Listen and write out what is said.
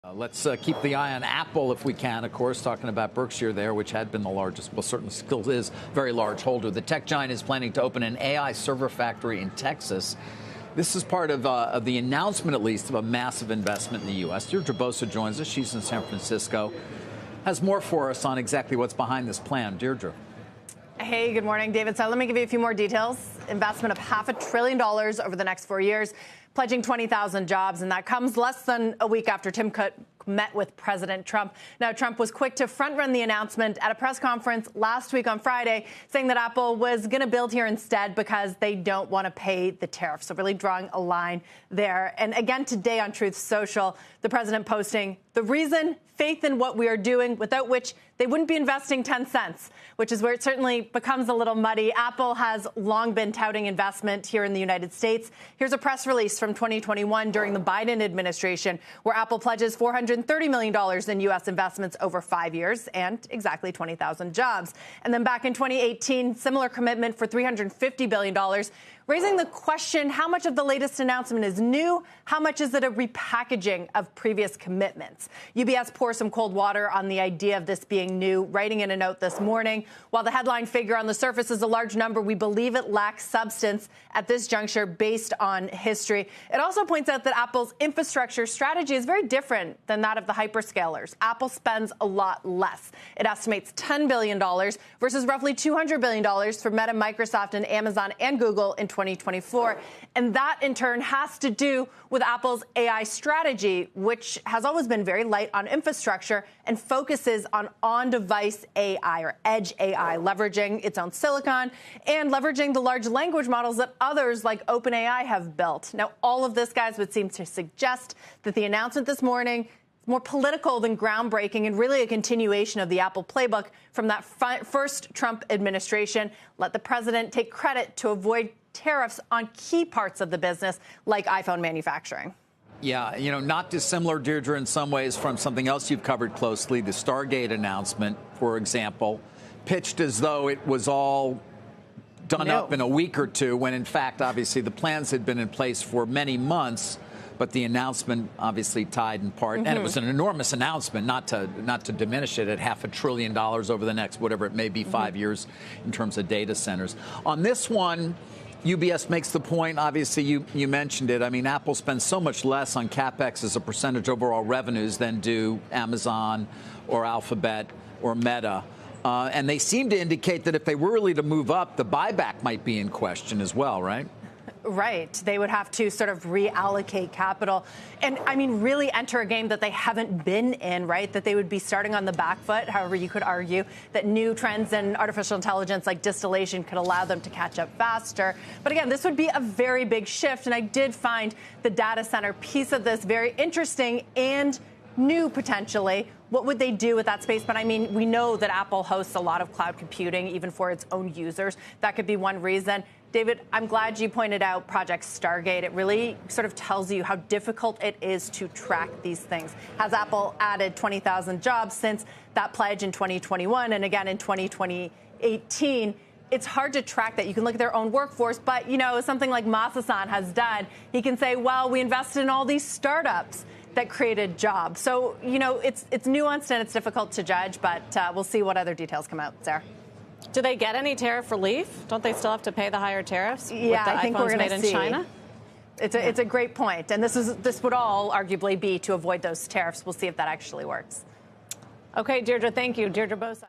Let's keep the eye on Apple if we can, of course, talking about Berkshire there, which had been the largest, well, certainly still is, very large holder. The tech giant is planning to open an AI server factory in Texas. This is part of the announcement, at least, of a massive investment in the U.S. Deirdre Bosa joins us. She's in San Francisco. Has more for us on exactly what's behind this plan. Deirdre. Hey, good morning, David. So let me give you a few more details. Investment of $500 billion over the next 4 years, pledging 20,000 jobs, and that comes less than a week after Tim Cook met with President Trump. Now, Trump was quick to front-run the announcement at a press conference last week on Friday, saying that Apple was going to build here instead because they don't want to pay the tariff. So really drawing a line there. And again, today on Truth Social, the president posting, the reason, faith in what we are doing, without which they wouldn't be investing 10 cents, which is where it certainly becomes a little muddy. Apple has long been touting investment here in the United States. Here's a press release from 2021 during the Biden administration, where Apple pledges $430 million in U.S. investments over 5 years and exactly 20,000 jobs. And then back in 2018, similar commitment for $350 billion, raising the question, how much of the latest announcement is new? How much is it a repackaging of previous commitments? UBS pours some cold water on the idea of this being new, writing in a note this morning. While the headline figure on the surface is a large number, we believe it lacks substance at this juncture based on history. It also points out that Apple's infrastructure strategy is very different than that of the hyperscalers. Apple spends a lot less. It estimates $10 billion versus roughly $200 billion for Meta, Microsoft, and Amazon and Google in 2024. And that, in turn, has to do with Apple's AI strategy, which has always been very light on infrastructure and focuses on device AI or edge AI, leveraging its own silicon and leveraging the large language models that others like OpenAI have built. Now, all of this, guys, would seem to suggest that the announcement this morning is more political than groundbreaking and really a continuation of the Apple playbook from that first Trump administration. Let the president take credit to avoid tariffs on key parts of the business like iPhone manufacturing. Yeah, not dissimilar, Deirdre, in some ways from something else you've covered closely, the Stargate announcement, for example, pitched as though it was all done up in a week or two, when in fact, obviously, the plans had been in place for many months. But the announcement obviously tied in part, and it was an enormous announcement, not to diminish it, at $500 billion over the next, whatever it may be, 5 years in terms of data centers. On this one, UBS makes the point, obviously, you mentioned it. I mean, Apple spends so much less on CapEx as a percentage of overall revenues than do Amazon or Alphabet or Meta. And they seem to indicate that if they were really to move up, the buyback might be in question as well, right? Right. They would have to sort of reallocate capital and, I mean, really enter a game that they haven't been in, right? That they would be starting on the back foot. However, you could argue that new trends in artificial intelligence like distillation could allow them to catch up faster. But again, this would be a very big shift. And I did find the data center piece of this very interesting and new potentially. What would they do with that space? But I mean, we know that Apple hosts a lot of cloud computing, even for its own users. That could be one reason. David, I'm glad you pointed out Project Stargate. It really sort of tells you how difficult it is to track these things. Has Apple added 20,000 jobs since that pledge in 2021 and again in 2018? It's hard to track that. You can look at their own workforce, but, something like Masa-san has done. He can say, well, we invested in all these startups that created jobs. So, it's nuanced and it's difficult to judge, but we'll see what other details come out, Sarah. Do they get any tariff relief? Don't they still have to pay the higher tariffs? Yeah, I think we're going to see. In China? It's a great point. And this would all arguably be to avoid those tariffs. We'll see if that actually works. Okay, Deirdre, thank you. Deirdre Bosa.